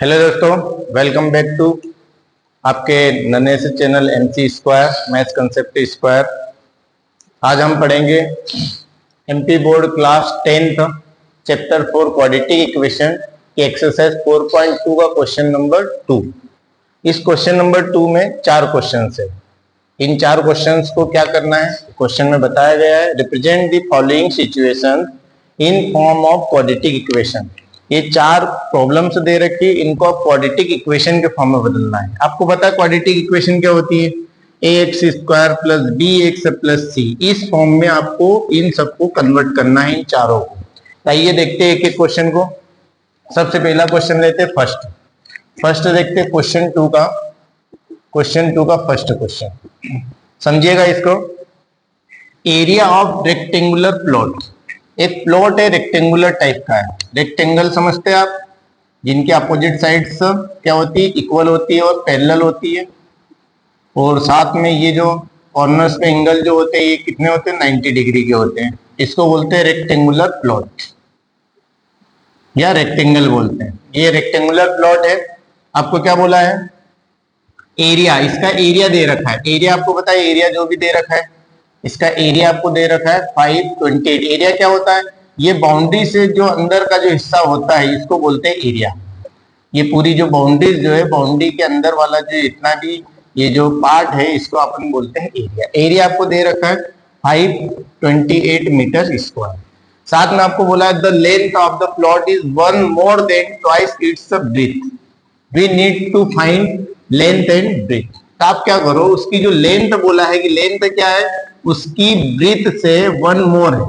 Hello दोस्तों, welcome back to आपके नन्हे से channel MC square maths concept square. आज हम पढ़ेंगे MP board class 10th chapter 4 quadratic equation की एक्सरसाइज 4.2 का क्वेश्चन नंबर 2। इस क्वेश्चन नंबर 2 में 4 क्वेश्चंस है। इन 4 क्वेश्चंस को क्या करना है, क्वेश्चन में बताया गया है represent the following situation in form of quadratic equation. ये 4 प्रॉब्लम्स दे रखी है, इनको आप क्वाड्रेटिक इक्वेशन के फॉर्म में बदलना है। आपको पता है क्वाड्रेटिक इक्वेशन क्या होती है, ax square plus bx plus c। इस फॉर्म में आपको इन सबको कन्वर्ट करना है, इन चारों को। आइए देखते हैं एक एक क्वेश्चन को। सबसे पहला क्वेश्चन लेते हैं फर्स्ट देखते हैं क्वेश्चन 2 का फर्स्ट क्वेश्चन। समझिएगा इसको। एरिया ऑफ रेक्टेंगुलर प्लॉट, एक प्लॉट है रेक्टेंगुलर टाइप का है। रेक्टेंगल समझते हैं आप, जिनके अपोजिट साइड्स क्या होती है, इक्वल होती है और पैरेलल होती है, और साथ में ये जो कॉर्नर्स पे एंगल जो होते हैं ये कितने होते हैं, 90 डिग्री के होते हैं। इसको बोलते हैं रेक्टेंगुलर प्लॉट या रेक्टेंगल बोलते हैं। ये रेक्टेंगुलर प्लॉट है। आपको क्या बोला है, एरिया, इसका एरिया दे रखा है। एरिया आपको पता है, एरिया जो भी दे रखा है इसका एरिया आपको दे रखा है 528। एरिया क्या होता है, ये बाउंड्री से जो अंदर का जो हिस्सा होता है इसको बोलते हैं एरिया। ये पूरी जो बाउंड्रीज जो है, बाउंड्री के अंदर वाला जो इतना भी ये जो पार्ट है इसको अपन बोलते हैं एरिया। एरिया आपको दे रखा है 528 मीटर स्क्वायर। साथ में आपको बोला है the length of the plot is 1 more than twice its breadth. We need to find length and breadth. तो आप क्या करो, उसकी जो लेंथ बोला है कि लेंथ क्या है, उसकी ब्रीथ से 1 मोर है।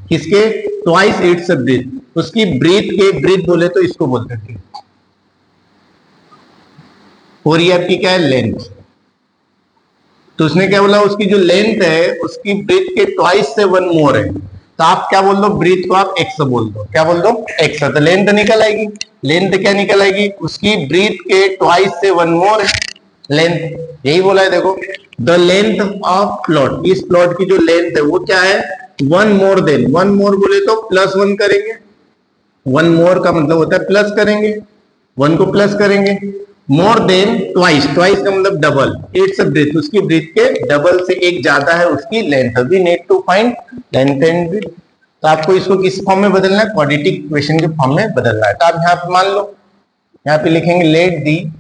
किसके, ट्वाइस इट्स ब्रीथ। उसकी ब्रीथ के, ब्रीथ बोले तो इसको बोलते हैं, और ये आपकी क्या है, लेंथ। तो उसने क्या बोला, उसकी जो लेंथ है उसकी ब्रीथ के ट्वाइस से 1 मोर है। तो आप क्या बोल दो, ब्रीथ को आप एक्स बोल दो। क्या बोल दो, एक्स। तो लेंथ निकल आएगी। लेंथ क्या निकल आएगी, उसकी ब्रीथ के ट्वाइस से 1 मोर है लेंथ। यही बोला है, देखो द लेंथ ऑफ प्लॉट, इस प्लॉट की जो लेंथ है वो क्या है, 1 more than। 1 more बोले तो +1 करेंगे। 1 more का मतलब होता है प्लस करेंगे, 1 को प्लस करेंगे। मोर देन ट्वाइस, ट्वाइस का मतलब डबल। इट्स ब्रीथ, उसकी ब्रीथ के डबल से एक ज्यादा है उसकी length. We need to find length and breadth. तो आपको इसको किस फॉर्म में बदलना है, क्वाड्रेटिक इक्वेशन के फॉर्म में बदलना है। तो आप यहाँ पे मान लो, यहाँ पे लिखेंगे let the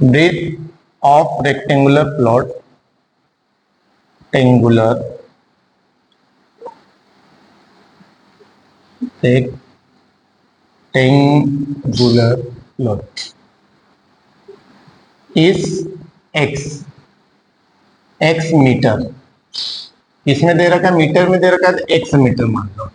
breadth of rectangular plot, rectangular plot is X metre. इसमें दे रखा है, मीटर में दे रखा है, एक्स मीटर मान लो।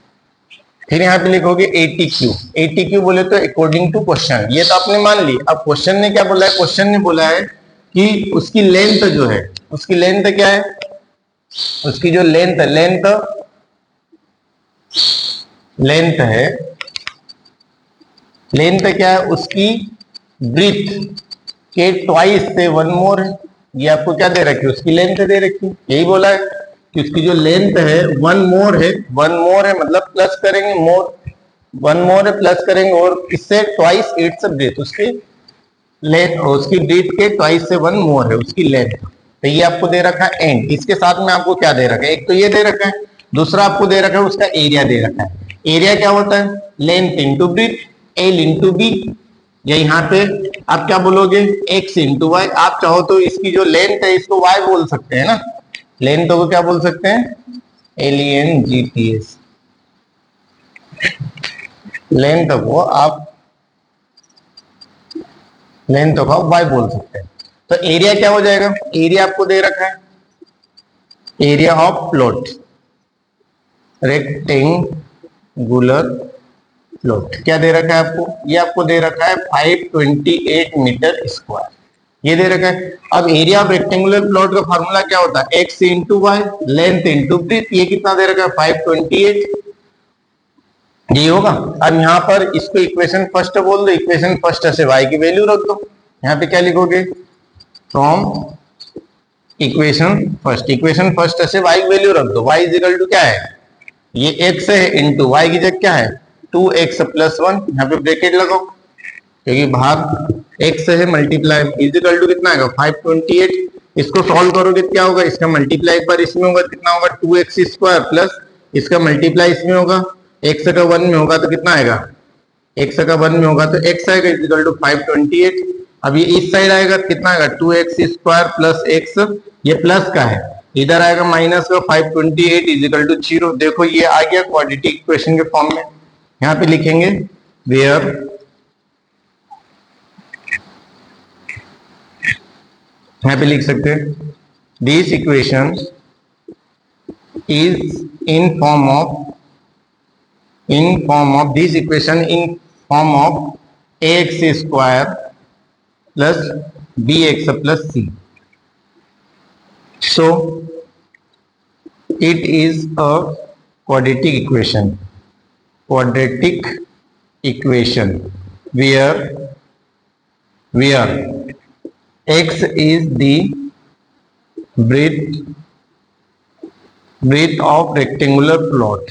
फिर यहाँ पे लिखोगे 80Q। 80Q बोले तो अकॉर्डिंग टू क्वेश्चन, ये तो आपने मान ली। अब क्वेश्चन ने क्या बोला है, क्वेश्चन ने बोला है कि उसकी लेंथ जो है, उसकी लेंथ क्या है, उसकी जो लेंथ है, लेंथ है, लेंथ क्या है, उसकी ब्रीथ के ट्वाइस से 1 मोर है। ये आपको क्या दे रखी है, उसकी लेंथ दे रखी है। यही बोला है कि उसकी जो लेंथ है 1 मोर है। 1 मोर है मतलब प्लस करेंगे, मोर 1 मोर है प्लस करेंगे, और इससे ट्वाइस इट्स ब्रीथ, उसकी लेंथ, उसकी ब्रीथ के ट्वाइस से 1 मोर है उसकी लेंथ। तो ये आपको दे रखा है एंड। इसके साथ में आपको क्या दे रखा है, एक तो ये दे रखा है, दूसरा आपको दे रखा है उसका एरिया दे रखा है। एरिया क्या होता है, length into breadth, L into B. या यहाँ पे आप क्या बोलोगे, एक्स इंटू वाई। आप चाहो तो इसकी जो लेंथ है इसको वाई बोल सकते हैं ना, लेंथ को क्या बोल सकते हैं, LENGTH। लेंथ को आप वाई बोल सकते हैं। तो एरिया क्या हो जाएगा, एरिया आपको दे रखा है, area of plot, rectangular plot क्या दे रखा है आपको, ये आपको दे रखा है 528 मीटर स्क्वायर। ये दे रखा है। अब एरिया ऑफ रेक्टेंगुलर प्लॉट का फार्मूला क्या होता है, X into Y, length into breadth. ये कितना दे रखा है, 528। ये होगा। अब यहाँ पर इसको इक्वेशन फर्स्ट बोल दो, इक्वेशन फर्स्ट से y की वैल्यू रख दो। यहाँ पे क्या लिखोगे, फ्रॉम इक्वेशन फर्स्ट से y की वैल्यू रख दो। y इज इक्वल टू क्या है, ये x है इंटू वाई की जगह क्या है 2x प्लस 1, यहाँ पे ब्रैकेट लगाओ क्योंकि भाग x है मल्टीप्लाई इजिकल टू कितना आएगा 528। इसको सॉल्व करोगे क्या होगा, इसका मल्टीप्लाई एक बार इसमें होगा कितना होगा 2x स्क्वायर प्लस इसका मल्टीप्लाई इसमें होगा x का 1 में होगा तो कितना आएगा x का 1 में होगा तो x आएगा इजिकल टू 528। अब ये इस साइड आएगा कितना आएगा 2x स्क्वायर प्लस x, ये प्लस का है, इधर आएगा माइनस का 528 इजिकल टू 0। देखो ये आ गया क्वाड्रेटिक इक्वेशन के फॉर्म में। यहाँ पे लिखेंगे वेयर यहाँ पे लिख सकते हैं this equation is in form of this equation in form of ax square plus bx plus c। So it is a quadratic equation where x is the breadth of rectangular plot।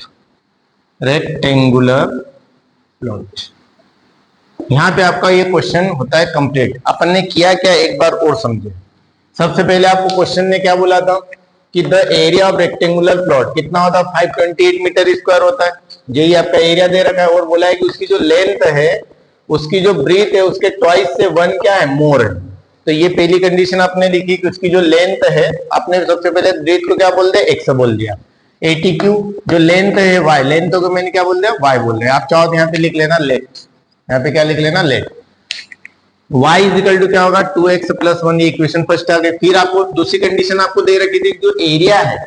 यहाँ पे आपका ये question होता है complete. अपन ने किया क्या एक बार और समझे। सबसे पहले आपको क्वेश्चन ने क्या बोला था कि the area of rectangular plot कितना होता है 528 मीटर स्क्वायर होता है, यही आपका एरिया दे रखा है। और बोला है कि उसकी जो लेंथ है उसकी जो ब्रीथ है उसके ट्वाइस से 1 क्या है मोर है। तो ये पहली कंडीशन आपने लिखी कि उसकी जो लेंथ है, आपने सबसे पहले ब्रीथ को क्या बोल दिया एक्स बोल दिया, एटीक्यू जो लेंथ है वाई, लेंथ को मैंने क्या बोल दिया वाई बोल दिया। आप चाहो तो यहाँ पे लिख लेना लेट, यहाँ पे क्या लिख लेना लेट। y इजिकल टू क्या होगा 2x प्लस 1, ये इक्वेशन फर्स्ट आ गई। फिर आपको दूसरी कंडीशन आपको दे रखी थी जो एरिया है,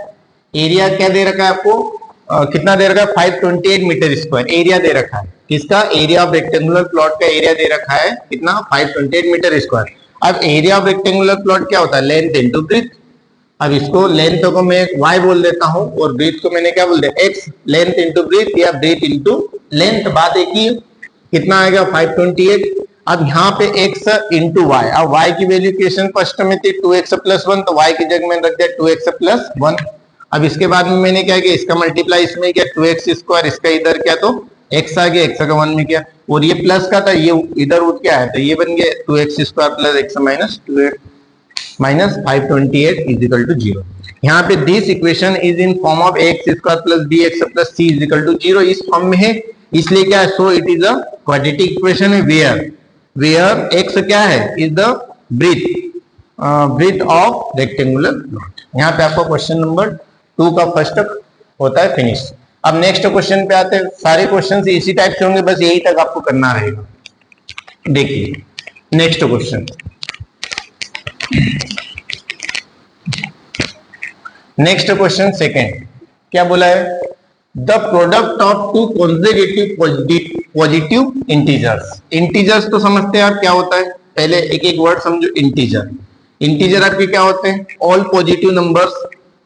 एरिया क्या दे रखा है आपको कितना दे रखा है 528 मीटर स्क्वायर एरिया दे रखा है। किसका एरिया ऑफ रेक्टेंगुलर प्लॉट का एरिया दे रखा है कितना 528 मीटर स्क्वायर। अब एरिया ऑफ रेक्टेंगुलर प्लॉट क्या होता है लेंथ इनटू ब्रीथ। अब इसको लेंथ को मैं y बोल देता हूं और ब्रीथ को मैंने क्या बोल दिया x, लेंथ इंटू ब्रीथ या ब्रीथ इंटू लेंथ, बात एक ही है। कितना आएगा 528। अब यहाँ पे x इंटू वाई, अब y की वैल्यू इक्वेशन फर्स्ट में थी 2x प्लस 1, तो y की जगह मैंने रख दिया 2x प्लस 1। अब इसके बाद में मैंने क्या किया इसका मल्टीप्लाई इसमें किया 2x स्क्वायर, इसका इधर क्या तो x आ गया, x का 1 में किया और ये प्लस का था ये इधर उठ क्या है तो ये बन गया 2x square plus x minus 2x minus 528 equal to 0। यहाँ पे this equation is in form of x square plus bx plus c equal to 0, इस फॉर्म में है इसलिए क्या है so it is a quadratic equation है वेयर x क्या है is the breadth of rectangular plot. यहाँ पे आपको क्वेश्चन नंबर 2 का फर्स्ट होता है फिनिश। अब नेक्स्ट क्वेश्चन पे आते हैं। सारे क्वेश्चन इसी टाइप से होंगे, बस यही तक आपको करना रहेगा। देखिए next question, next question second क्या बोला है the product of two consecutive positive integers. Integers तो समझते हैं आप क्या होता है, पहले एक एक वर्ड समझो। इंटीजर, इंटीजर आपके क्या होते हैं all positive numbers,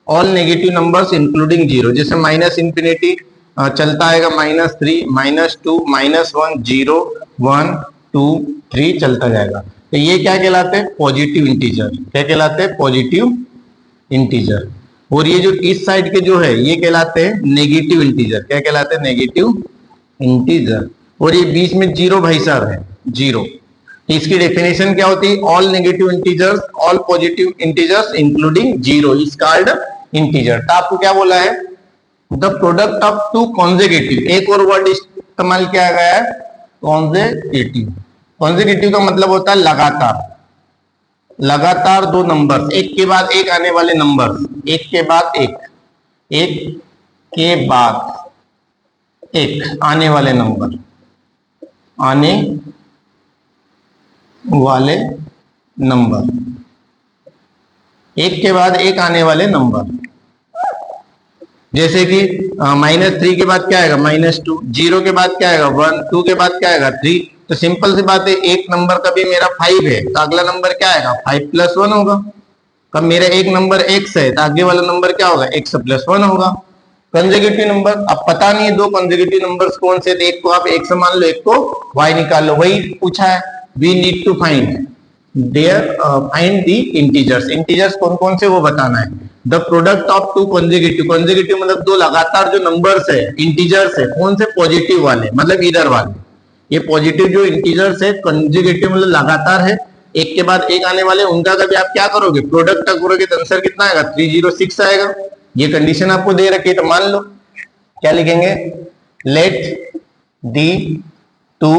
all negative numbers including zero. जैसे माइनस इंफिनिटी चलता आएगा -3, -2, -1, 0, 1, 2, 3 चलता जाएगा। तो ये क्या कहलाते हैं पॉजिटिव इंटीजर। क्या कहलाते हैं पॉजिटिव इंटीजर। और ये जो इस साइड के जो है ये कहलाते हैं नेगेटिव इंटीजर। क्या कहलाते हैं नेगेटिव इंटीजर। और ये बीच में जीरो भाई साहब है जीरो, इसकी डेफिनेशन क्या होती है all negative integers, all positive integers including zero is called integer. तो आपको क्या बोला है the product of two consecutive, एक और वर्ड इस्तेमाल किया गया है कॉन्सेक्यूटिव। कॉन्सेक्यूटिव का मतलब होता है लगातार, लगातार दो नंबर एक के बाद एक आने वाले नंबर, एक के बाद एक, एक के बाद एक आने वाले नंबर, आने वाले नंबर, एक के बाद एक आने वाले नंबर। जैसे कि -3 के बाद क्या आएगा -2, 0 के बाद क्या आएगा 1, 2 के बाद क्या आएगा 3। तो सिंपल सी बात है एक नंबर का भी मेरा 5 है तो अगला नंबर क्या आएगा 5 + 1 होगा। कब मेरा एक नंबर x है तो आगे वाला नंबर क्या होगा x + 1 होगा। कंसेक्यूटिव नंबर, अब पता नहीं है दो कंसेक्यूटिव नंबर्स कौन से, एक को आप x मान लो एक को y निकाल लो, वही पूछा है। We need to find the integers. Integers कौन कौन से वो बताना है। The product of two consecutive मतलब दो लगातार जो नंबर्स है, इंटीजर्स है, कौन से? पॉजिटिव वाले, मतलब इधर वाले। ये पॉजिटिव जो इंटीजर्स है, कॉन्जिक्यूटिव मतलब लगातार है, एक के बाद एक आने वाले, उनका कभी आप क्या करोगे? प्रोडक्ट करोगे तो आंसर कितना आएगा? 306 आएगा। ये कंडीशन आपको दे रखी है, तो मान लो क्या लिखेंगे? Let the two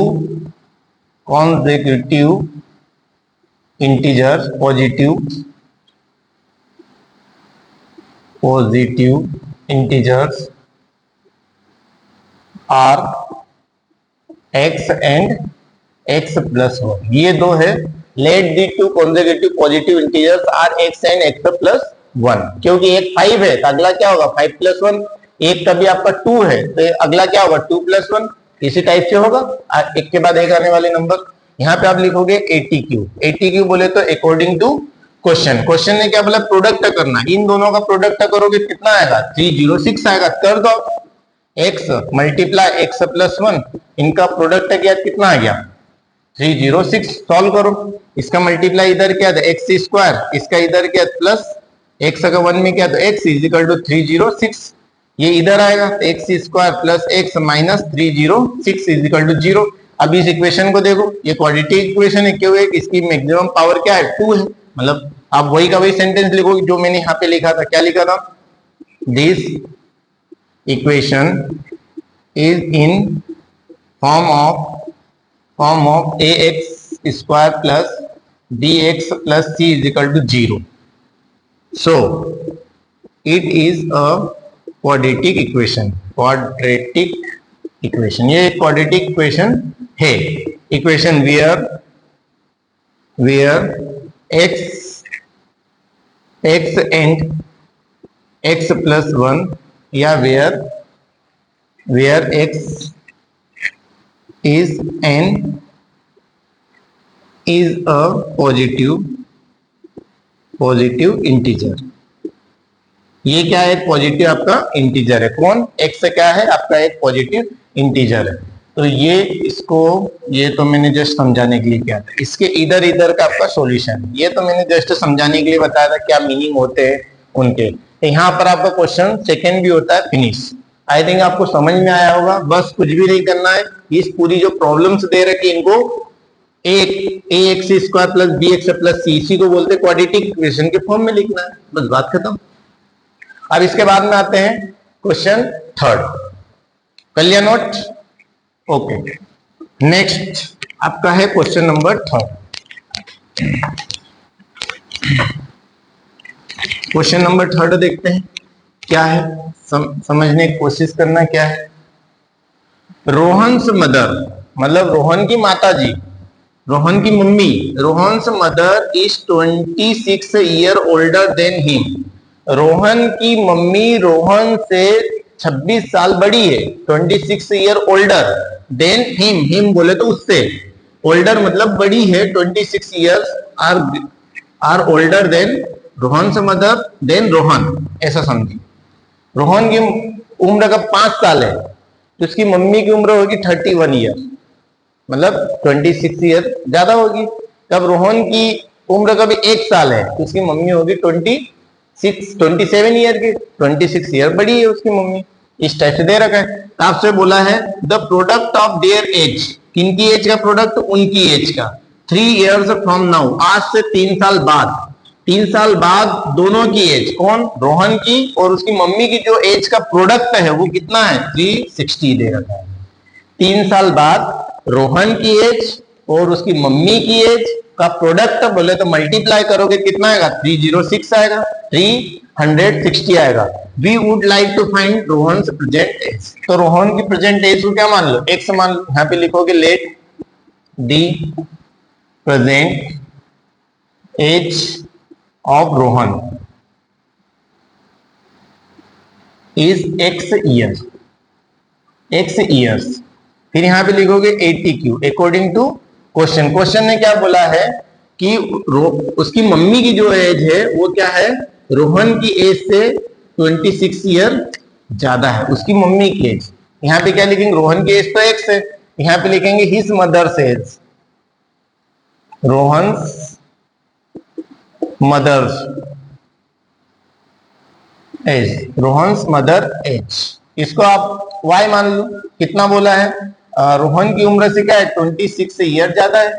consecutive integers positive integers are x and x plus 1। ये दो है। Let the two consecutive positive integers are x and x plus 1। क्योंकि एक 5 है तो अगला क्या होगा? 5 plus 1। एक कभी आपका 2 है तो अगला क्या होगा? 2 plus 1। इसी टाइप से होगा, एक के बाद एक आने वाले नंबर। यहाँ पे आप लिखोगे ATQ बोले तो अकॉर्डिंग टू क्वेश्चन ने क्या बोला? प्रोडक्ट करना। इन दोनों का प्रोडक्ट करोगे कितना आएगा? 306 आएगा। कर दो x मल्टीप्लाई x प्लस 1, इनका प्रोडक्ट किया कितना आ गया? 306। सॉल्व करो, इसका मल्टीप्लाई इधर क्या था? x स्क्वायर, इसका इधर क्या? प्लस x का 1 में क्या? तो x इज इक्वल टू 306। ये इधर आएगा तो x square plus x minus 306 is equal to 0। अब इस इक्वेशन को देखो, ये क्वाड्रेटिक इक्वेशन है। क्यों है? इसकी मैक्सिमम पावर क्या है? 2 है। मतलब आप वही का वही सेंटेंस लिखोगे जो मैंने यहाँ पे लिखा था। क्या लिखा था? This equation is in form of ax square plus bx plus c is equal to 0। So it is a quadratic equation. ये एक क्वाड्रेटिक इक्वेशन है। Equation where x and x plus 1 या where x is a positive integer। ये क्या है? Positive आपका integer है। कौन? x क्या है? आपका एक पॉजिटिव इंटीजर है। तो ये तो मैंने जस्ट समझाने के लिए किया था। इसके इधर का आपका सॉल्यूशन, ये तो मैंने जस्ट समझाने के लिए बताया था क्या मीनिंग होते हैं उनके। तो यहाँ पर आपका क्वेश्चन सेकंड भी होता है फिनिश। आई थिंक आपको समझ में आया होगा। बस कुछ भी नहीं करना है, इस पूरी जो प्रॉब्लम्स दे रखी इनको ax square plus bx plus c, इसी को बोलते हैं क्वाड्रेटिक इक्वेशन के फॉर्म में लिखना है। बस बात खत्म। अब इसके बाद में आते हैं क्वेश्चन थर्ड। कर लिया नोट? ओके, नेक्स्ट आपका है question number third. Question number third देखते हैं क्या है, समझने की कोशिश करना। क्या है? रोहन्स मदर, मतलब रोहन की माता जी, रोहन की mummy, Rohan's mother is 26 year older than him. Rohan की मम्मी रोहन से 26 साल बड़ी है। 26 ईयर ओल्डर देन हिम बोले तो उससे, ओल्डर मतलब बड़ी है। 26 years are older than Rohan से मदर देन रोहन, ऐसा समझिए। रोहन की उम्र का 5 साल है तो उसकी मम्मी की उम्र होगी 31 ईयर, मतलब 26 ईयर ज्यादा होगी। तब रोहन की उम्र का भी 1 साल है तो उसकी मम्मी होगी 27 ईयर की। 26 ईयर बड़ी है उसकी मम्मी। इस टाइप से दे रखा है। आपसे बोला है the product of their age, किनकी एज का प्रोडक्ट? उनकी एज का। 3 years फ्रॉम नाउ, आज से 3 साल बाद। 3 साल बाद दोनों की एज, कौन? रोहन की और उसकी मम्मी की जो एज का प्रोडक्ट है वो कितना है? 360 दे रखा है। 3 साल बाद रोहन की एज और उसकी मम्मी की एज का प्रोडक्ट बोले तो मल्टीप्लाई करोगे कितना आएगा? 306 आएगा, 360 आएगा। We would like to find Rohan present age. तो रोहन की प्रेजेंट एज को क्या मान लो? एक्स मान लो। यहाँ पे लिखोगे let the present age of Rohan is X years. फिर यहाँ पे लिखोगे ATQ according to question. Question ने क्या बोला है कि उसकी मम्मी की जो एज है वो क्या है? रोहन की एज से 26 ईयर ज्यादा है उसकी मम्मी की एज। यहाँ पे क्या लिखेंगे? रोहन की एज तो एक्स है, यहाँ पे लिखेंगे his mother's age, Rohan mother's age, Rohan's mother age, इसको आप y मान लो। कितना बोला है? रोहन की उम्र से क्या है? 26 ईयर ज्यादा है,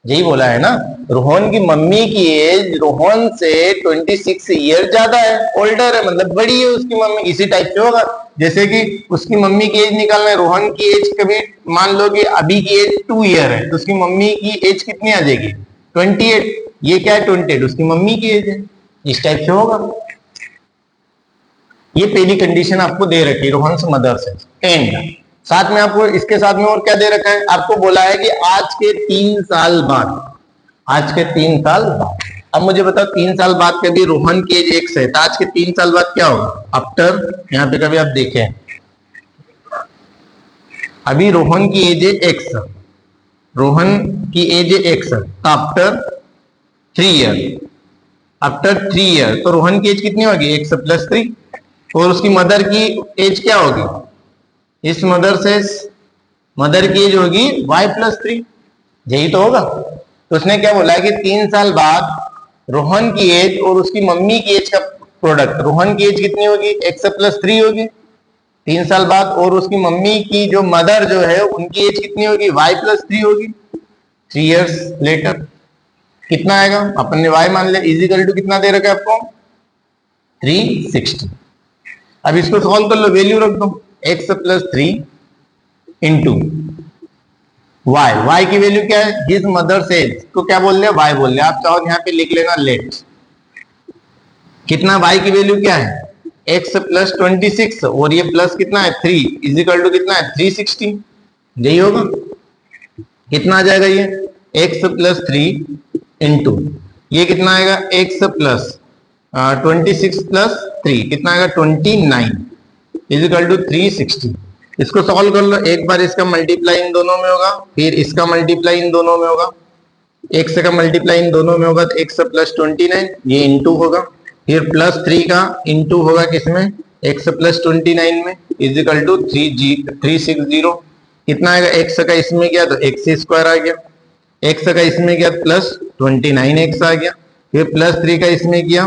यही बोला है ना। रोहन की मम्मी की एज रोहन से 26 ईयर ज्यादा है, ओल्डर है, मतलब बड़ी है उसकी मम्मी, इसी टाइप से होगा। जैसे कि उसकी मम्मी की एज निकालना है, रोहन की एज कभी मान लो कि अभी की एज 2 ईयर है, तो उसकी मम्मी की एज कितनी आ जाएगी? 28। ये क्या है? 28 उसकी मम्मी की एज है, इस टाइप से होगा। ये पहली कंडीशन आपको दे रखी है, रोहन से मदर से। एंड साथ में आपको इसके साथ में और क्या दे रखा है? आपको बोला है कि आज के 3 साल बाद, आज के 3 साल बाद। अब मुझे बताओ 3 साल बाद कभी रोहन की एज x है, तो आज के 3 साल बाद क्या होगा? आफ्टर, यहाँ पे कभी आप देखें, अभी रोहन की एज है x, रोहन की एज है x, after 3 year, after 3 year तो रोहन की एज कितनी होगी? x plus 3। और उसकी मदर की एज क्या होगी? इस मदर से मदर की एज होगी y प्लस 3, यही तो होगा। तो उसने क्या बोला है कि 3 साल बाद रोहन की एज और उसकी मम्मी की एज का प्रोडक्ट, रोहन की एज कितनी होगी? x प्लस 3 होगी 3 साल बाद, और उसकी मम्मी की जो मदर जो है उनकी एज कितनी होगी? y प्लस 3 होगी 3 इयर्स लेटर। कितना आएगा? अपन ने y मान लिया, इजिकल टू कितना दे रखा है आपको? 360। अब इसको सॉल्व कर लो, वैल्यू रख दो, x प्लस 3 इंटू y की वैल्यू क्या है? हिज मदर एज को क्या बोल रहे? y बोल रहे। आप चाहो यहाँ पे लिख लेना लेट। कितना? y की वैल्यू क्या है? x प्लस 26 और ये प्लस कितना है? 3 इजिकल टू कितना है? 360, यही होगा। कितना आ जाएगा ये? x प्लस 3 इंटू ये कितना आएगा? x प्लस 26 प्लस 3 कितना आएगा? 29 इजिकल टू 360। इसको सॉल्व कर लो, एक बार इसका मल्टीप्लाई इन दोनों में होगा, फिर इसका मल्टीप्लाई इन दोनों में होगा, x का मल्टीप्लाई इन दोनों में होगा, तो x प्लस 29 ये इंटू होगा, फिर प्लस 3 का इंटू होगा किसमें? x प्लस 29 में, इजिकल टू 360। कितना आएगा? x का इसमें गया तो x स्क्वायर आ गया, x का इसमें गया प्लस 29x आ गया, फिर प्लस 3 का इसमें किया,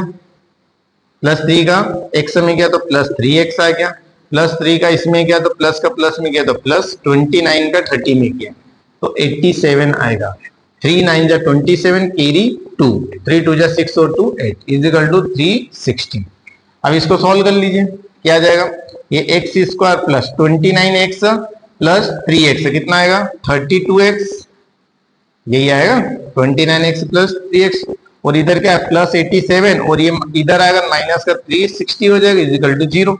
प्लस 3 का x में गया तो प्लस 3x आ गया, प्लस 3 का इसमें गया तो प्लस का प्लस में गया तो प्लस 29 का 30 में गया तो 87 आएगा। 3 9 जा 27 कैरी 2, 3 2 जा 6 और 2 8 इजिकल टू 360। अब इसको सॉल्व कर लीजिए, क्या आ जाएगा? ये x square plus 29x plus 3x कितना आएगा? 32x, यही आएगा 29x प्लस 3x। और इधर क्या है? प्लस 87 और ये इधर आएगा माइनस का 360 हो जाएगा इजिकल टू 0।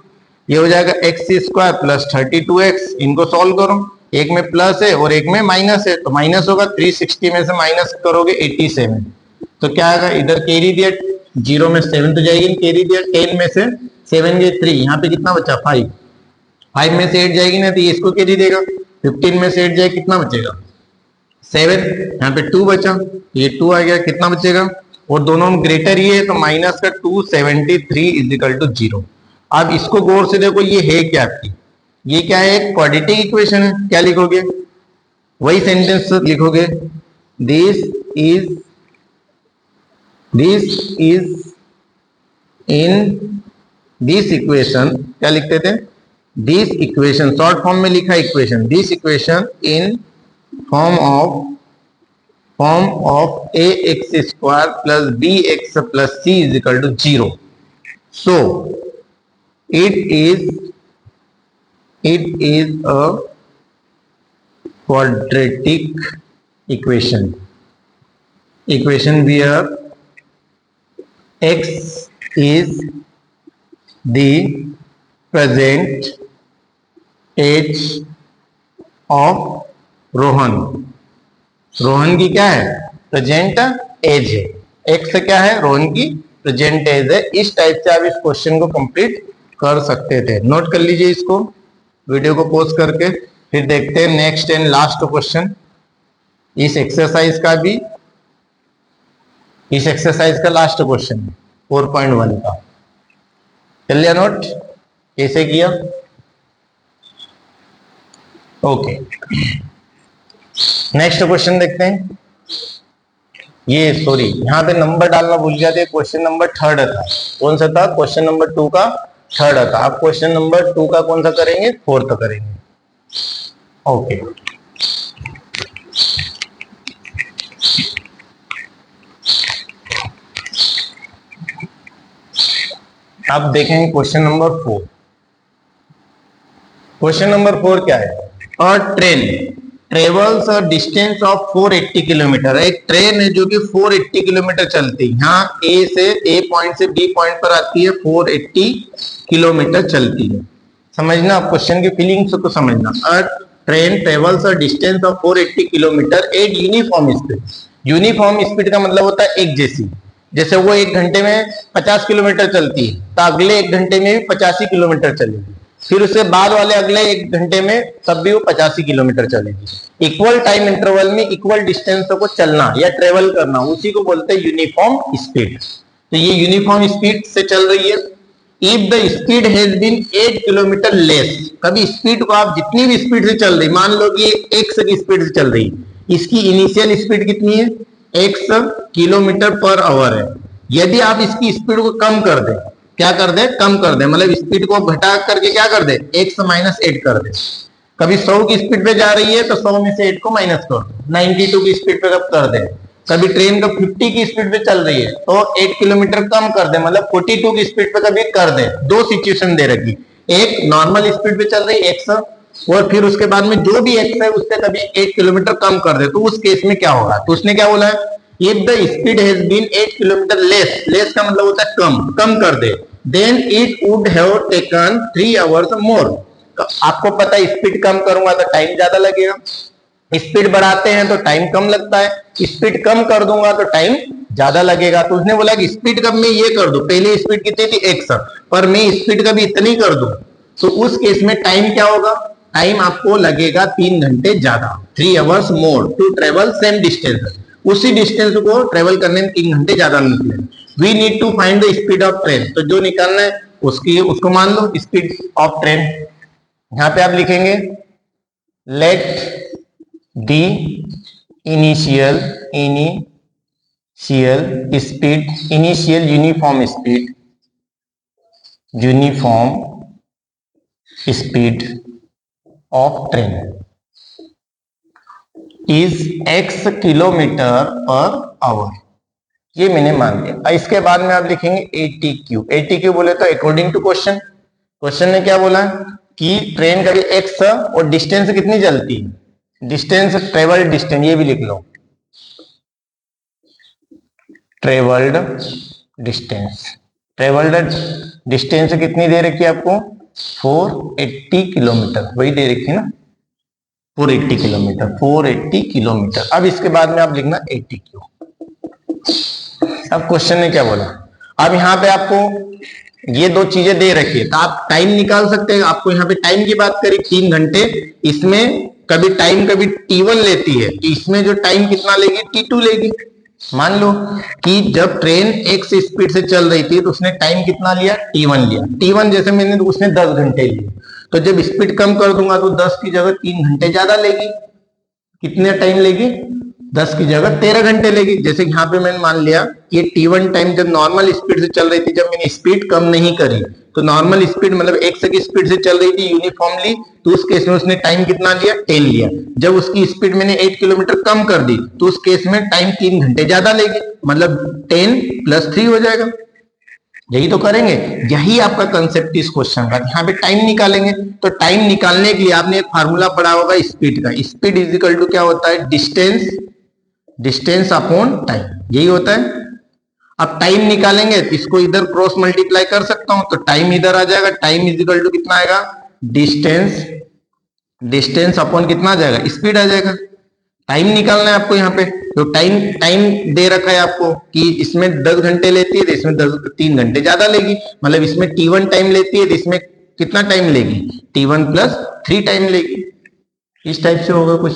ये हो जाएगा x स्क्वायर प्लस 32x। इनको सॉल्व करो, एक में प्लस है और एक में माइनस है, तो माइनस होगा, 360 में से माइनस करोगे 87, तो क्या आएगा? इधर कैरी दिया, 0 में 7 तो जाएगी, कैरी दिया 10 में से 7 गए 3, यहाँ पे कितना बचा? 5, 5 में से 8 जाएगी ना तो ये इसको कैरी देगा, 15 में से 8 जाए कितना बचेगा? 7, यहाँ पे 2 बचा, ये 2 आ गया, कितना बचेगा? और दोनों में ग्रेटर ये है तो माइनस का 273 इजिकल टू 0। अब इसको गौर से देखो, ये है क्या आपकी? ये क्या है? एक क्वाड्रेटिक इक्वेशन है। क्या लिखोगे? वही सेंटेंस लिखोगे, this is in this equation, क्या लिखते थे? दिस इक्वेशन, शॉर्ट फॉर्म में लिखा equation, this equation in form of ax square plus bx plus c is equal to 0। So it is a quadratic equation where x is the present age of Rohan. Rohan की क्या है? Present as है। X क्या है? रोहन की present as है। इस type से आप इस क्वेश्चन को कंप्लीट कर सकते थे। नोट कर लीजिए इसको, वीडियो को पॉज करके, फिर देखते हैं नेक्स्ट एंड लास्ट क्वेश्चन इस एक्सरसाइज का भी, इस एक्सरसाइज का लास्ट क्वेश्चन 4.1 का। कर लिया नोट? कैसे किया? ओके, नेक्स्ट क्वेश्चन देखते हैं। ये सॉरी यहाँ पे नंबर डालना भूल गया था, क्वेश्चन नंबर थर्ड था। कौन सा था? क्वेश्चन नंबर 2 का थर्ड था। आप क्वेश्चन नंबर 2 का कौन सा करेंगे? फोर्थ करेंगे। ओके, अब देखेंगे क्वेश्चन नंबर 4। क्वेश्चन नंबर 4 क्या है? अ train travels a distance of 480 kilometre. एक ट्रेन है जो कि 480 किलोमीटर चलती है। यहाँ ए पॉइंट से बी पॉइंट पर आती है, 480 किलोमीटर चलती है। समझना, आप क्वेश्चन की फीलिंग्स को समझना। अ train travels a distance of 480 kilometre eight uniform speed. Uniform speed का मतलब होता है एक जैसी। जैसे वो 1 घंटे में 50 किलोमीटर चलती है तो अगले 1 घंटे में भी 85 किलोमीटर चलेगी, फिर उसके बाद वाले अगले 1 घंटे में तब भी वो 85 किलोमीटर चलेगी। इक्वल टाइम इंटरवल में इक्वल डिस्टेंस को चलना या ट्रेवल करना, उसी को बोलते हैं यूनिफॉर्म स्पीड। तो ये यूनिफॉर्म स्पीड से चल रही है। If the speed has been 8 kilometre less, कभी स्पीड को आप जितनी भी स्पीड से चल रही, मान लो कि 1 की स्पीड से चल रही, इसकी इनिशियल स्पीड कितनी है? 1 किलोमीटर पर आवर है। यदि आप इसकी स्पीड को कम कर दें, क्या कर दे? कम कर दे, मतलब स्पीड को घटा करके क्या कर दे? 1 - 8 कर दे। कभी 100 की स्पीड पे जा रही है तो 100 में से 8 को माइनस कर दो, 92 की स्पीड पे कब कर दे। कभी ट्रेन का 50 की स्पीड पे चल रही है तो 8 किलोमीटर कम कर दे, मतलब 42 की स्पीड पे कभी कर दे। दो सिचुएशन दे रखी, एक नॉर्मल स्पीड पे चल रही है 100, और फिर उसके बाद में जो भी एक्स है उससे कभी 8 किलोमीटर कम कर दे, तो उस केस में क्या होगा? तो उसने क्या बोला है? If the speed has been 8 kilometre less, less का मतलब होता है कम, कम कर दे, then it would have taken 3 hours more. तो आपको पता है स्पीड कम करूंगा तो टाइम ज्यादा लगेगा, स्पीड बढ़ाते हैं तो टाइम कम लगता है, स्पीड कम कर दूंगा तो टाइम ज्यादा लगेगा। तो उसने बोला कि स्पीड कब मैं ये कर दूं, पहले स्पीड कितनी थी 100, पर मैं स्पीड कभी इतनी कर दूं तो उस केस में टाइम क्या होगा? टाइम आपको लगेगा 3 घंटे ज्यादा, 3 hours more to travel same distance. उसी डिस्टेंस को ट्रेवल करने में 3 घंटे ज्यादा निकले। We need to find the speed of train, तो जो निकालना है उसको मान लो स्पीड ऑफ ट्रेन। यहां पे आप लिखेंगे let the initial speed, initial uniform speed of train is x kilometre per our. ये मैंने मान लिया। इसके बाद में आप लिखेंगे ATQ बोले तो अकॉर्डिंग टू क्वेश्चन ने क्या बोला कि ट्रेन का भी x और डिस्टेंस कितनी चलती है, डिस्टेंस ट्रेवल्ड डिस्टेंस, ये भी लिख लो, ट्रेवल्ड डिस्टेंस कितनी दे रखी है आपको? 480 किलोमीटर, वही दे रखी है ना, 480 किलोमीटर। अब इसके बाद में आप लिखना ATQ। अब क्वेश्चन ने क्या बोला? अब यहाँ पे आपको ये दो चीजें दे रखी है तो आप टाइम निकाल सकते हैं। आपको यहाँ पे टाइम की बात करी 3 घंटे, इसमें कभी टाइम कभी T1 लेती है तो इसमें जो टाइम कितना लेगी? T2 लेगी। मान लो कि जब ट्रेन x स्पीड से चल रही थी तो उसने टाइम कितना लिया? T1 लिया। T1 जैसे मैंने तो उसने 10 घंटे लिए, तो जब स्पीड कम कर दूंगा तो 10 की जगह 3 घंटे ज्यादा लेगी। कितने टाइम लेगी? 10 की जगह 13 घंटे लेगी। जैसे यहाँ पे मैंने मान लिया ये T1 टाइम जब नॉर्मल स्पीड से चल रही थी, जब मैंने स्पीड कम नहीं करी, तो नॉर्मल स्पीड मतलब 1 की स्पीड से चल रही थी यूनिफॉर्मली, तो उस केस में उसने टाइम कितना लिया? 10 लिया। जब उसकी स्पीड मैंने 8 किलोमीटर कम कर दी तो उस केस में टाइम 3 घंटे ज्यादा लेगी, मतलब 10 + 3 हो जाएगा। यही तो करेंगे, यही आपका कंसेप्ट इस क्वेश्चन का। यहाँ पे टाइम निकालेंगे तो टाइम निकालने के लिए आपने एक फार्मूला पढ़ा होगा स्पीड का। स्पीड इज इक्वल टू क्या होता है? डिस्टेंस अपॉन टाइम, यही होता है। अब टाइम निकालेंगे तो इसको इधर क्रॉस मल्टीप्लाई कर सकता हूं तो टाइम इधर आ जाएगा। टाइम इज इक्वल टू कितना आएगा? डिस्टेंस अपॉन कितना आ जाएगा? स्पीड आ जाएगा। टाइम निकालना है आपको यहाँ पे, तो टाइम दे रखा है आपको कि इसमें 10 घंटे लेती है तो इसमें 3 घंटे ज्यादा लेगी, मतलब इसमें T1 टाइम लेती है तो इसमें कितना टाइम लेगी? T1 + 3 टाइम लेगी। इस टाइप से होगा कुछ,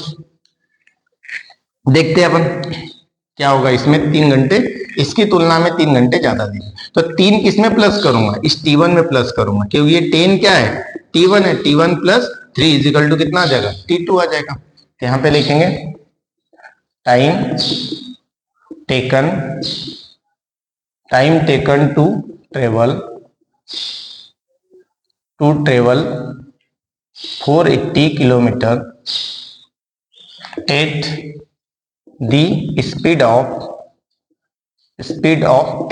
देखते हैं अपन क्या होगा। इसमें 3 घंटे, इसकी तुलना में 3 घंटे ज्यादा लेगी, तो 3 किसमें प्लस करूंगा? इस T1 में प्लस करूंगा, क्योंकि ये 10 क्या है? T1 है। T1 + 3 इज इक्वल टू कितना आ जाएगा? T2 आ जाएगा। यहाँ पे लिखेंगे time taken to travel 480 kilometre at the speed of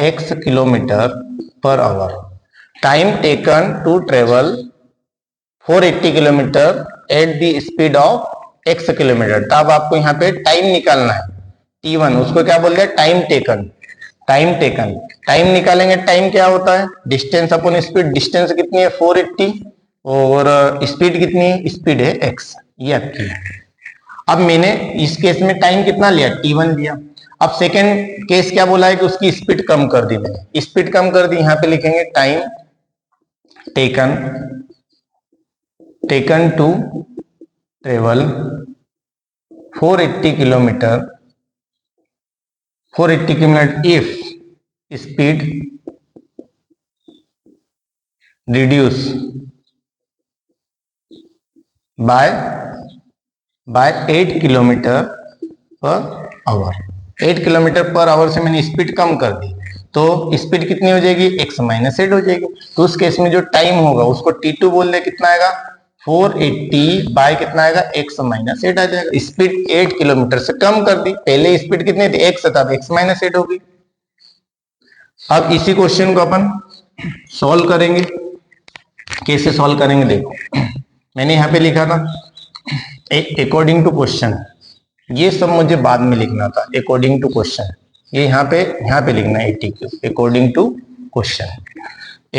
x kilometre per hour. Time taken to travel 480 kilometre at the speed of x kilometre. तब आपको यहाँ पे टाइम निकालना है t1, उसको क्या बोल रहे हैं, टाइम टेकन। टाइम निकालेंगे, टाइम क्या होता है, डिस्टेंस अपॉन स्पीड। डिस्टेंस कितनी है 480 और स्पीड कितनी है, स्पीड है x, ये आपकी है। अब मैंने इस केस में टाइम कितना लिया, t1 लिया। अब सेकेंड केस क्या बोला है कि उसकी स्पीड कम कर दी मैंने, स्पीड कम कर दी, यहां पे लिखेंगे time taken to travel 480 kilometre if speed reduce by 8 kilometre per hour. 8 kilometre per hour से मैंने स्पीड कम कर दी, तो स्पीड कितनी हो जाएगी, x माइनस 8 हो जाएगी। तो उस केस में जो टाइम होगा उसको t2 बोल दे, कितना आएगा 480 बाय कितना आएगा, x माइनस 8 आ जाएगा। स्पीड 8 किलोमीटर से कम कर दी, पहले स्पीड कितनी थी x था, अब x माइनस 8 होगी। अब इसी क्वेश्चन को अपन सॉल्व करेंगे। कैसे सॉल्व करेंगे, देखो मैंने यहाँ पे लिखा था अकॉर्डिंग टू क्वेश्चन, ये सब मुझे बाद में लिखना था। अकॉर्डिंग टू क्वेश्चन, ये यहाँ पे लिखना है ATQ, according to question.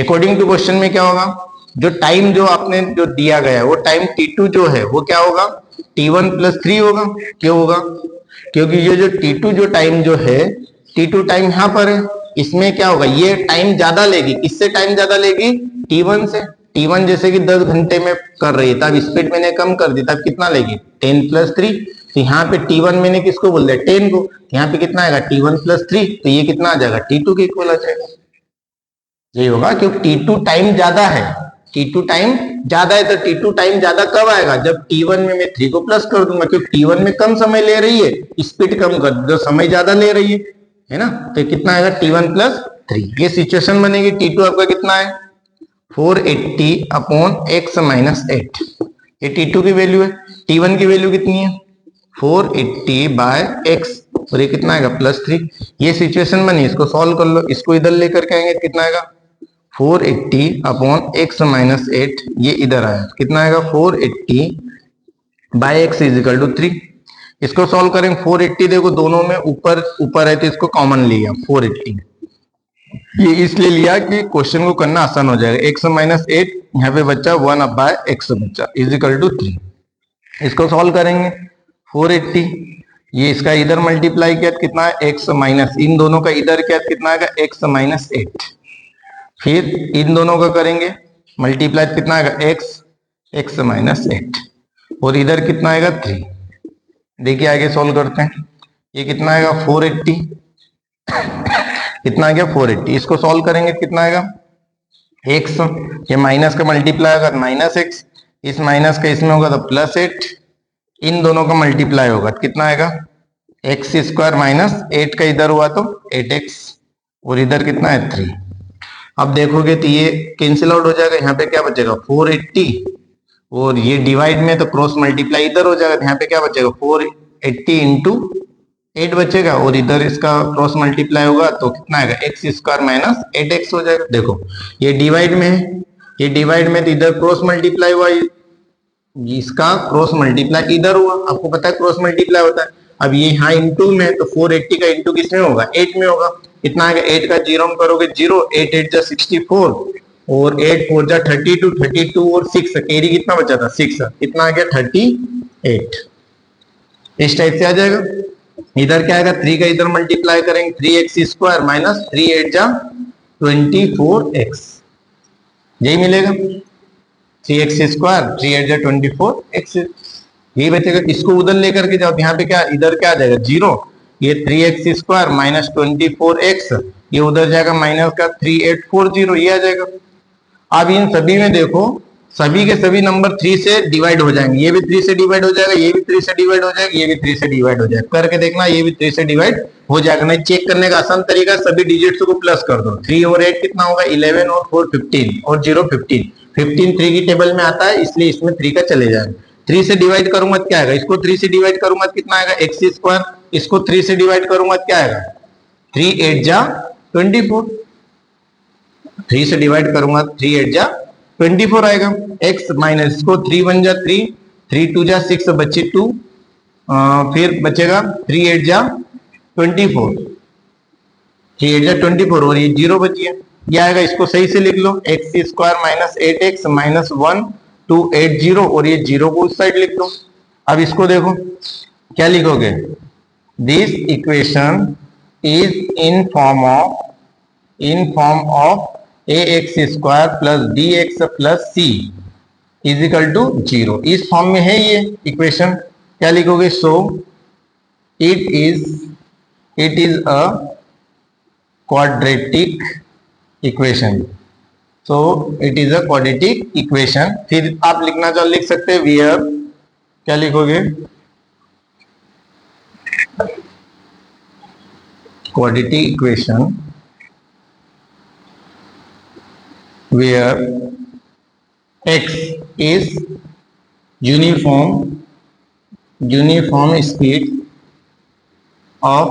According to question में क्या होगा, जो टाइम जो आपने जो दिया गया है वो टाइम t2 जो है वो क्या होगा, t1 प्लस 3 होगा। क्यों होगा, क्योंकि ये जो t2 जो टाइम जो है, t2 टाइम यहाँ पर है, इसमें क्या होगा, ये टाइम ज्यादा लेगी। किससे टाइम ज्यादा लेगी, t1 से। t1 जैसे कि 10 घंटे में कर रही है, तब स्पीड मैंने कम कर दी, तब कितना लेगी 10 प्लस 3। तो यहाँ पे t1 मैंने किसको बोल दिया, 10 को। यहाँ पे कितना आएगा t1 प्लस 3, तो ये कितना आ जाएगा t2 के इक्वल आ जाएगा। यही होगा, क्योंकि t2 टाइम ज्यादा है, t2 टाइम ज्यादा है। तो t2 टाइम ज्यादा कब आएगा, जब t1 में मैं 3 को प्लस कर दूंगा, क्योंकि t1 में कम समय ले रही है, स्पीड कम कर, जो समय ज्यादा ले रही है ना। तो कितना आएगा t1 प्लस 3, ये सिचुएशन बनेगी। t2 आपका कितना है 480 अपॉन x माइनस 8, ये t2 की वैल्यू है। t1 की वैल्यू कितनी है 480 बाय x, और ये कितना आएगा प्लस 3। ये सिचुएशन बनी, इसको सॉल्व कर लो। इसको इधर लेकर के आएंगे, कितना आएगा 480 अपॉन x माइनस 8, ये इधर आया, कितना आएगा 480 by x is equal to 3। इसको सॉल्व करेंगे। 480 देखो दोनों में ऊपर है, तो इसको कॉमन लिया 480। ये इसलिए लिया कि क्वेश्चन को करना आसान हो जाएगा। x माइनस 8 यहाँ पे बच्चा 1 अब बाय x बच्चा इज इक्वल टू 3। इसको सॉल्व करेंगे 480, ये इसका इधर मल्टीप्लाई किया कितना है x माइनस, इन दोनों का इधर क्या कितना आएगा x माइनस 8। फिर इन दोनों का करेंगे मल्टीप्लाई, कितना आएगा x माइनस 8, और इधर कितना आएगा 3। देखिए आगे सॉल्व करते हैं। ये कितना आएगा 480, कितना आ गया 480। इसको सॉल्व करेंगे कितना आएगा x, ये माइनस का मल्टीप्लाई होगा माइनस x, इस माइनस का इसमें होगा तो प्लस 8, इन दोनों का मल्टीप्लाई होगा कितना आएगा x स्क्वायर माइनस 8 का इधर हुआ तो 8x, और इधर कितना है 3। अब देखोगे तो ये कैंसिल आउट हो जाएगा, यहाँ पे क्या बचेगा 480, और ये डिवाइड में तो क्रॉस मल्टीप्लाई इधर हो जाएगा, यहाँ पे क्या बचेगा 480 इंटू 8 बचेगा, और इधर इसका क्रॉस मल्टीप्लाई होगा तो कितना आएगा x स्क्वायर माइनस 8x हो जाएगा। देखो ये डिवाइड में है, ये डिवाइड में तो इधर क्रॉस मल्टीप्लाई हुआ, इसका क्रॉस मल्टीप्लाई इधर हुआ, आपको पता है क्रॉस मल्टीप्लाई होता है। अब ये यहाँ इंटू में, तो 480 का इंटू किसमें होगा 8 में होगा, कितना आएगा 8 का 0 में करोगे 0, 8 8 जा 64, और 8 4 जा 32, 32 और 6 कैरी कितना बचा था 6, कितना आ गया 38। इस टाइप से आ जाएगा। इधर क्या आएगा 3 का इधर मल्टीप्लाई करेंगे 3x स्क्वायर माइनस 3 8 जा 24x, यही मिलेगा 3x स्क्वायर 3 8 जा 24x, यही बचेगा। इसको उधर लेकर के जाओ, यहाँ पे क्या इधर क्या आ जाएगा 0, ये 3x स्क्वायर माइनस 24x, ये उधर जाएगा माइनस का 3840, ये आ जाएगा। अब इन सभी में देखो सभी के सभी नंबर 3 से डिवाइड हो जाएंगे, ये भी 3 से डिवाइड हो जाएगा, ये भी 3 से डिवाइड हो जाएगा, ये भी 3 से डिवाइड हो जाएगा। करके देखना, ये भी 3 से डिवाइड हो जाएगा। नहीं, चेक करने का आसान तरीका, सभी डिजिट्स को प्लस कर दो। 3 और 8 कितना होगा? 11 और 4 15 और 0 15। 15 3 की टेबल में आता है, इसलिए इसमें 3 का चले जाएगा। 3 से डिवाइड करूंगा क्या आएगा? इसको 3 से डिवाइड करूंगा कितना आएगा? X square. इसको 3 से डिवाइड करूंगा क्या आएगा? 3 8 जा 24। 3 से डिवाइड करूंगा 3 8 जा 24 आएगा। x माइनस इसको 3 1 जा 3, 3 2 जा 6 बचे 2, फिर बचेगा 3 8 जा 24, 3 8 जा 24 और ये 0 बच गया। ये आएगा, इसको सही से लिख लो, x square minus 8x minus 1 2 8 0 और ये 0 को उस साइड लिख दो। अब इसको देखो क्या लिखोगे? This equation is in form of ax square plus bx plus c is equal to 0। इस फॉर्म में है ये इक्वेशन। क्या लिखोगे? So it is a quadratic equation. So it is a quadratic equation. फिर आप लिखना चाहो लिख सकते हैं वेयर, क्या लिखोगे? Quadratic equation where x is uniform speed of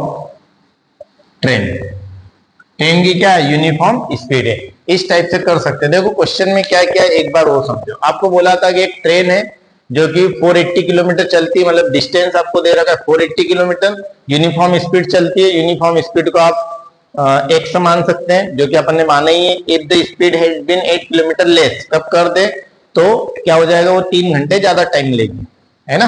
train की क्या है? यूनिफॉर्म स्पीड है। इस टाइप से कर सकते हैं। देखो क्वेश्चन में क्या क्या है एक बार वो समझो। आपको बोला था कि एक ट्रेन है जो कि 480 किलोमीटर चलती है, मतलब डिस्टेंस आपको दे रखा है 480 किलोमीटर, यूनिफॉर्म स्पीड चलती है। यूनिफॉर्म स्पीड को आप एक्स मान सकते हैं, जो कि अपन ने माना ही है। If the speed has been 8 kilometre less, कब कर दे तो क्या हो जाएगा? वो 3 घंटे ज्यादा टाइम लेगी, है ना।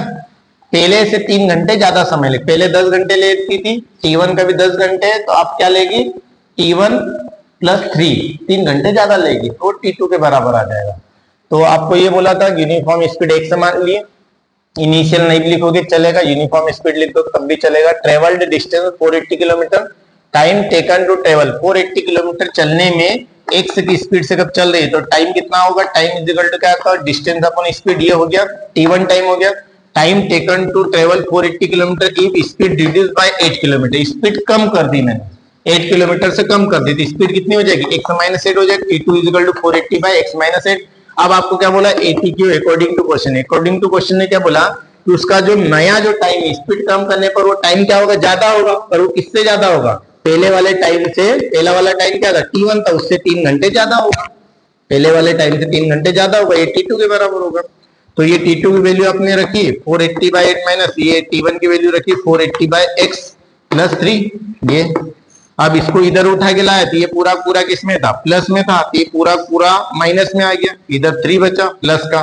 पहले से 3 घंटे ज्यादा समय लेगी। पहले 10 घंटे लेती थी, T1 का भी 10 घंटे है, तो आप क्या लेगी? T1 प्लस 3 घंटे ज्यादा लेगी, तो T2 के बराबर आ जाएगा। तो आपको ये बोला था यूनिफॉर्म स्पीड एक समान लिए, इनिशियल नहीं लिखोगे चलेगा, यूनिफॉर्म स्पीड लिख दो तब भी चलेगा। Travelled distance 480 kilometre, time taken to travel 480 kilometre चलने में एक्स की स्पीड से कब चल रही है तो टाइम कितना होगा? टाइम इज इक्वल टू क्या था? डिस्टेंस अपॉन स्पीड, ये हो गया T1 टाइम हो गया। Time taken to travel 480 kilometre if speed reduce by 8 kilometre, speed कम कर दी मैंने, 8 किलोमीटर से कम कर दी थी, स्पीड कितनी हो जाएगी? x माइनस 8 हो जाएगी। T2 is equal to 480 by x minus 8। अब आपको क्या बोला? ATQ according to question. According to question ने क्या बोला कि उसका जो नया जो टाइम स्पीड कम करने पर वो टाइम क्या होगा? ज्यादा होगा। पर वो किससे ज्यादा होगा? पहले वाले टाइम से। पहला वाला टाइम क्या था? T1 था, उससे 3 घंटे ज्यादा होगा। पहले वाले टाइम से 3 घंटे ज्यादा होगा, ये T2 के बराबर होगा। तो ये T2 की वैल्यू आपने रखी 480 बाई 8 माइनस, ये T1 की वैल्यू रखी 480 बाई x प्लस 3। ये अब इसको इधर उठा के लाया तो ये पूरा पूरा किसमें था? प्लस में था, ये पूरा पूरा माइनस में आ गया, इधर 3 बचा प्लस का।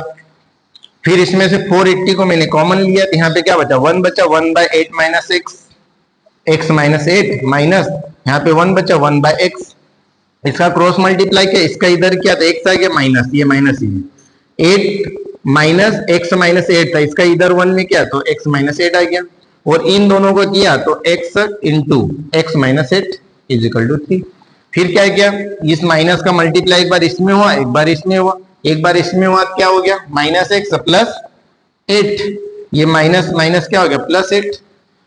फिर इसमें से 480 को मैंने कॉमन लिया तो यहाँ पे क्या बचा? 1 बचा, 1 by 8 minus x minus 8 minus यहाँ पे 1 बचा 1 बाय एक्स। इसका क्रॉस मल्टीप्लाई किया, इसका इधर किया तो x आ गया माइनस, ये माइनस ही 8 माइनस x माइनस 8 था, इसका इधर 1 में किया तो x माइनस 8 आ गया। और इन दोनों को किया तो x into x minus 8 is equal to 3। फिर क्या किया? इस माइनस का मल्टीप्लाई एक बार इसमें हुआ, एक बार इसमें हुआ, एक बार इसमें हुआ, क्या हो गया? Minus x plus 8। ये माइनस माइनस क्या हो गया? प्लस 8।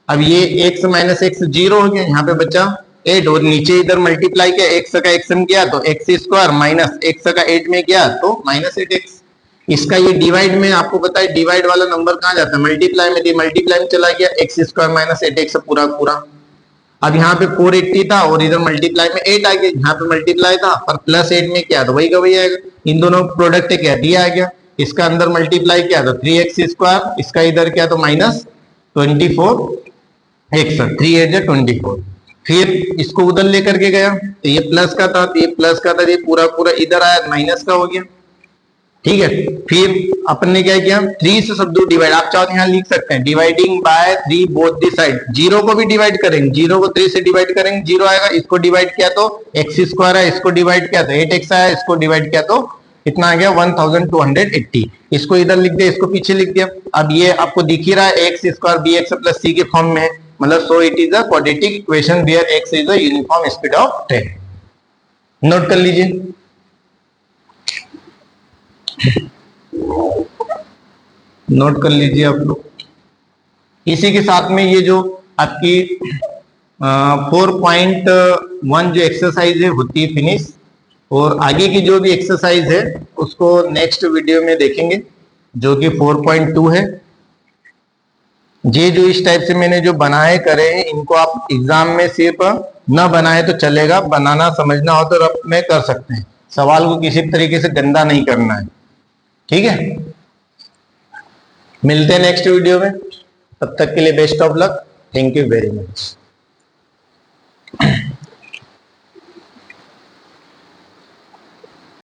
अब ये x माइनस एक्स 0 हो गया, यहाँ पे बचा 8 और नीचे इधर मल्टीप्लाई किया, x का x में किया तो x स्क्वायर माइनस x का 8 में किया तो माइनस 8x। इसका ये डिवाइड में आपको पता है डिवाइड वाला नंबर कहाँ जाता है? मल्टीप्लाई में, मल्टीप्लाई में चला गया x स्क्वायर माइनस 8x पूरा पूरा। अब यहाँ पे 480 था और इधर मल्टीप्लाई में 8 आ गया, यहाँ पे मल्टीप्लाई था पर प्लस 8 में किया तो वही का वही आएगा। इन दोनों प्रोडक्ट क्या दिया आ गया, इसका अंदर मल्टीप्लाई किया तो 3x स्क्वायर, इसका इधर किया तो माइनस 24x, 3 8 जा 24। फिर इसको उधर लेकर के गया तो ये प्लस का था, ये प्लस का था, ये पूरा पूरा इधर आया माइनस का हो गया। ठीक है, फिर अपन ने क्या किया? 3 से सब डिवाइड, आप चाहो तो यहाँ लिख सकते हैं dividing by 3 both the side. 0 को भी डिवाइड करेंगे, 0 को 3 से डिवाइड करेंगे 0 आएगा, इसको डिवाइड किया तो x स्क्वायर है, इसको डिवाइड किया तो 8x आया, इसको डिवाइड किया तो कितना आ गया? 1280। इसको इधर लिख दिया, इसको पीछे लिख दिया। अब ये आपको दिख ही रहा है x square bx plus c के फॉर्म में, मतलब so it is a quadratic equation where x is a uniform speed of train. Note कर लीजिए। नोट कर लीजिए आप लोग। इसी के साथ में ये जो आपकी 4.1 जो एक्सरसाइज है होती है फिनिश, और आगे की जो भी एक्सरसाइज है उसको नेक्स्ट वीडियो में देखेंगे, जो कि 4.2 है। ये जो इस टाइप से मैंने जो बनाए करे हैं, इनको आप एग्जाम में सिर्फ न बनाए तो चलेगा, बनाना समझना हो तो रफ में कर सकते हैं। सवाल को किसी तरीके से गंदा नहीं करना है, ठीक है। मिलते हैं नेक्स्ट वीडियो में, तब तक के लिए best of luck. Thank you very much.